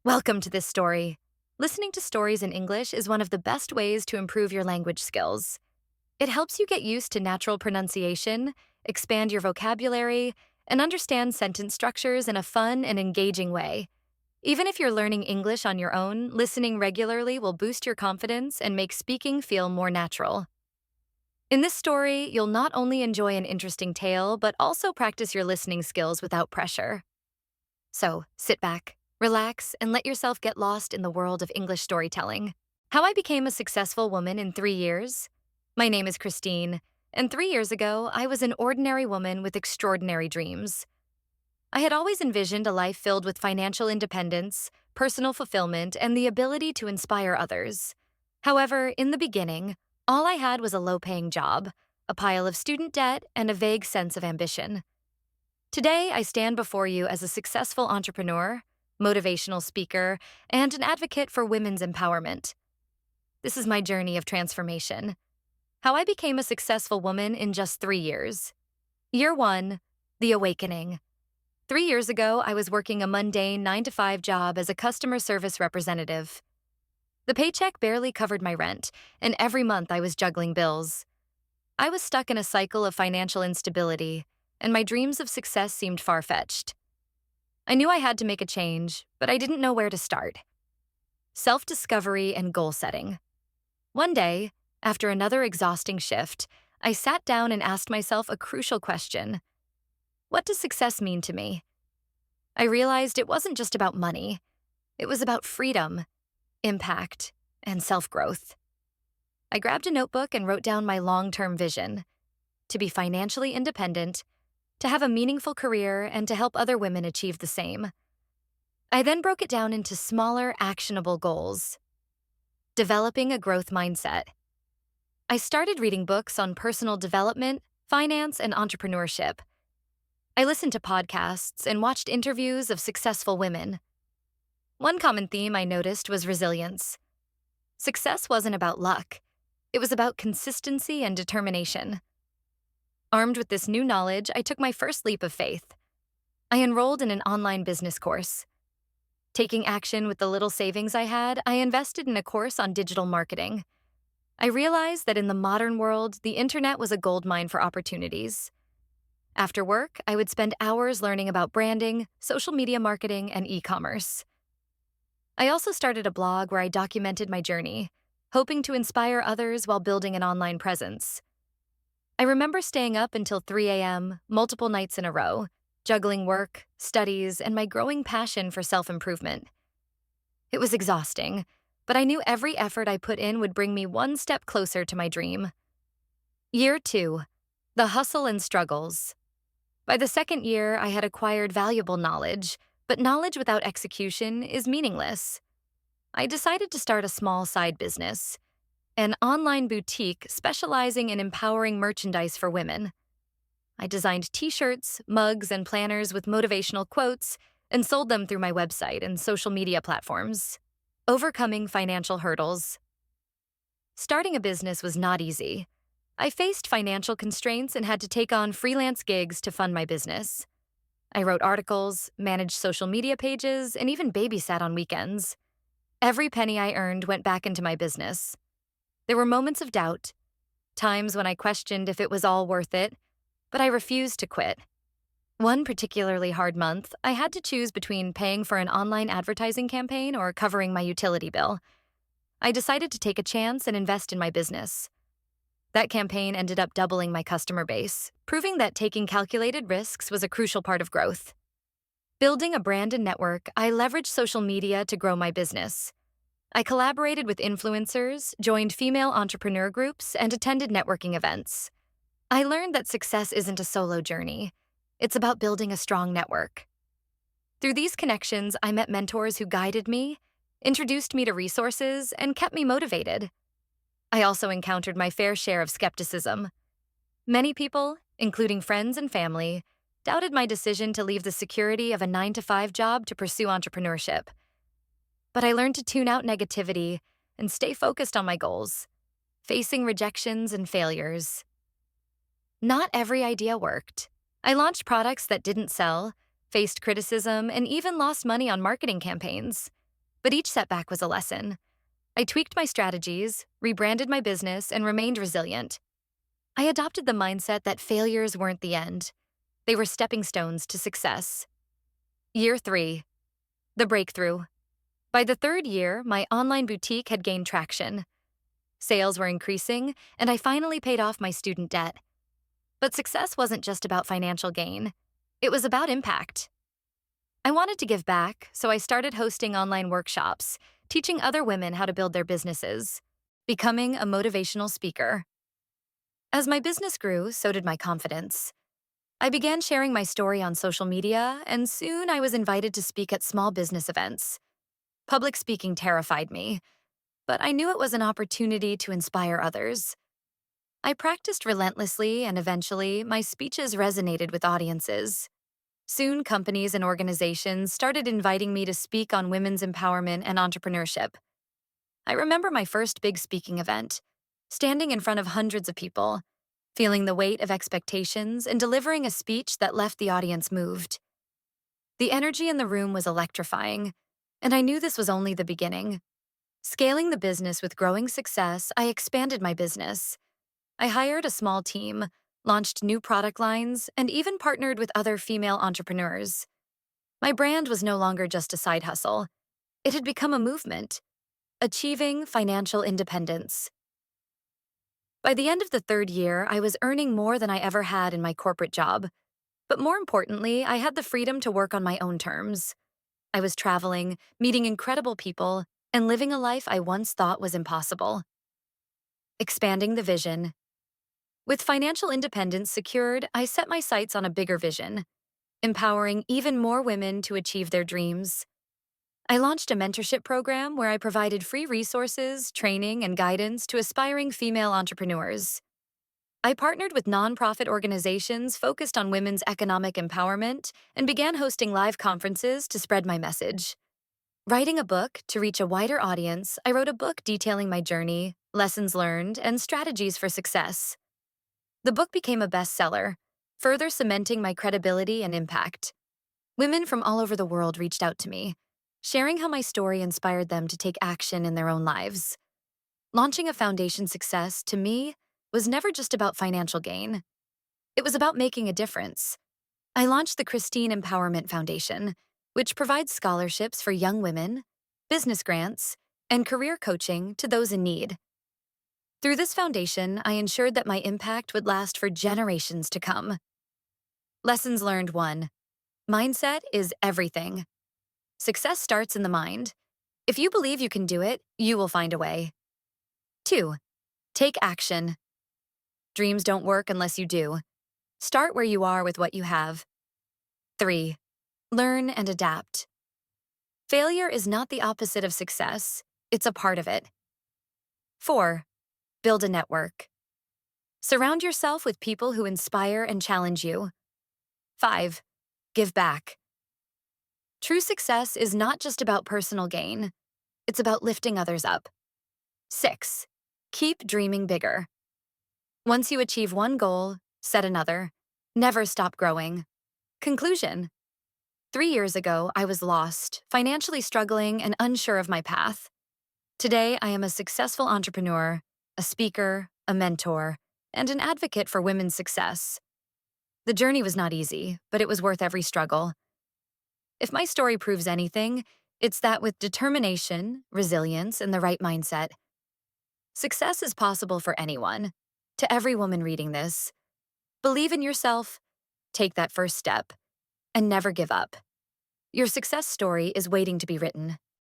Welcome to this story. Listening to stories in English is one of the best ways to improve your language skills. It helps you get used to natural pronunciation, expand your vocabulary, and understand sentence structures in a fun and engaging way. Even if you're learning English on your own, listening regularly will boost your confidence and make speaking feel more natural. In this story, you'll not only enjoy an interesting tale, but also practice your listening skills without pressure. So, sit back, relax, and let yourself get lost in the world of English storytelling. How I became a successful woman in 3 years? My name is Christine, and 3 years ago, I was an ordinary woman with extraordinary dreams. I had always envisioned a life filled with financial independence, personal fulfillment, and the ability to inspire others. However, in the beginning, all I had was a low-paying job, a pile of student debt, and a vague sense of ambition. Today, I stand before you as a successful entrepreneur, motivational speaker, and an advocate for women's empowerment. This is my journey of transformation. How I became a successful woman in just 3 years. Year 1, the awakening. 3 years ago, I was working a mundane 9-to-5 job as a customer service representative. The paycheck barely covered my rent, and every month I was juggling bills. I was stuck in a cycle of financial instability, and my dreams of success seemed far-fetched. I knew I had to make a change, but I didn't know where to start. Self-discovery and goal setting. One day, after another exhausting shift, I sat down and asked myself a crucial question. What does success mean to me? I realized it wasn't just about money. It was about freedom, impact, and self-growth. I grabbed a notebook and wrote down my long-term vision: to be financially independent, to have a meaningful career, and to help other women achieve the same. I then broke it down into smaller, actionable goals. Developing a growth mindset. I started reading books on personal development, finance, and entrepreneurship. I listened to podcasts and watched interviews of successful women. One common theme I noticed was resilience. Success wasn't about luck. It was about consistency and determination. Armed with this new knowledge, I took my first leap of faith. I enrolled in an online business course. Taking action with the little savings I had, I invested in a course on digital marketing. I realized that in the modern world, the internet was a goldmine for opportunities. After work, I would spend hours learning about branding, social media marketing, and e-commerce. I also started a blog where I documented my journey, hoping to inspire others while building an online presence. I remember staying up until 3 a.m., multiple nights in a row, juggling work, studies, and my growing passion for self-improvement. It was exhausting, but I knew every effort I put in would bring me one step closer to my dream. Year 2, the hustle and struggles. By the second year, I had acquired valuable knowledge, but knowledge without execution is meaningless. I decided to start a small side business, an online boutique specializing in empowering merchandise for women. I designed t-shirts, mugs, and planners with motivational quotes and sold them through my website and social media platforms. Overcoming financial hurdles. Starting a business was not easy. I faced financial constraints and had to take on freelance gigs to fund my business. I wrote articles, managed social media pages, and even babysat on weekends. Every penny I earned went back into my business. There were moments of doubt, times when I questioned if it was all worth it, but I refused to quit. One particularly hard month, I had to choose between paying for an online advertising campaign or covering my utility bill. I decided to take a chance and invest in my business. That campaign ended up doubling my customer base, proving that taking calculated risks was a crucial part of growth. Building a brand and network, I leveraged social media to grow my business. I collaborated with influencers, joined female entrepreneur groups, and attended networking events. I learned that success isn't a solo journey. It's about building a strong network. Through these connections, I met mentors who guided me, introduced me to resources, and kept me motivated. I also encountered my fair share of skepticism. Many people, including friends and family, doubted my decision to leave the security of a 9-to-5 job to pursue entrepreneurship. But I learned to tune out negativity and stay focused on my goals, facing rejections and failures. Not every idea worked. I launched products that didn't sell, faced criticism, and even lost money on marketing campaigns. but each setback was a lesson. I tweaked my strategies, rebranded my business, and remained resilient. I adopted the mindset that failures weren't the end. They were stepping stones to success. Year 3. The breakthrough. By the third year, my online boutique had gained traction. Sales were increasing, and I finally paid off my student debt. But success wasn't just about financial gain. It was about impact. I wanted to give back, so I started hosting online workshops, teaching other women how to build their businesses, becoming a motivational speaker. As my business grew, so did my confidence. I began sharing my story on social media, and soon I was invited to speak at small business events. Public speaking terrified me, but I knew it was an opportunity to inspire others. I practiced relentlessly, and eventually, my speeches resonated with audiences. Soon, companies and organizations started inviting me to speak on women's empowerment and entrepreneurship. I remember my first big speaking event, standing in front of hundreds of people, feeling the weight of expectations and delivering a speech that left the audience moved. The energy in the room was electrifying, and I knew this was only the beginning. Scaling the business with growing success, I expanded my business. I hired a small team, launched new product lines, and even partnered with other female entrepreneurs. My brand was no longer just a side hustle. It had become a movement, achieving financial independence. By the end of the third year, I was earning more than I ever had in my corporate job. But more importantly, I had the freedom to work on my own terms. I was traveling, meeting incredible people, and living a life I once thought was impossible. Expanding the vision. With financial independence secured, I set my sights on a bigger vision, empowering even more women to achieve their dreams. I launched a mentorship program where I provided free resources, training, and guidance to aspiring female entrepreneurs. I partnered with nonprofit organizations focused on women's economic empowerment and began hosting live conferences to spread my message. Writing a book to reach a wider audience, I wrote a book detailing my journey, lessons learned, and strategies for success. The book became a bestseller, further cementing my credibility and impact. Women from all over the world reached out to me, sharing how my story inspired them to take action in their own lives. Launching a foundation success, to me, was never just about financial gain. It was about making a difference. I launched the Christine Empowerment Foundation, which provides scholarships for young women, business grants, and career coaching to those in need. Through this foundation, I ensured that my impact would last for generations to come. Lessons learned 1. Mindset is everything. Success starts in the mind. If you believe you can do it, you will find a way. 2. Take action. Dreams don't work unless you do. Start where you are with what you have. 3. Learn and adapt. Failure is not the opposite of success, it's a part of it. 4. Build a network. Surround yourself with people who inspire and challenge you. 5. Give back. True success is not just about personal gain, it's about lifting others up. 6. Keep dreaming bigger. Once you achieve one goal, set another. Never stop growing. Conclusion. 3 years ago, I was lost, financially struggling, and unsure of my path. Today, I am a successful entrepreneur, a speaker, a mentor, and an advocate for women's success. The journey was not easy, but it was worth every struggle. If my story proves anything, it's that with determination, resilience, and the right mindset, success is possible for anyone. To every woman reading this, believe in yourself, take that first step, and never give up. Your success story is waiting to be written.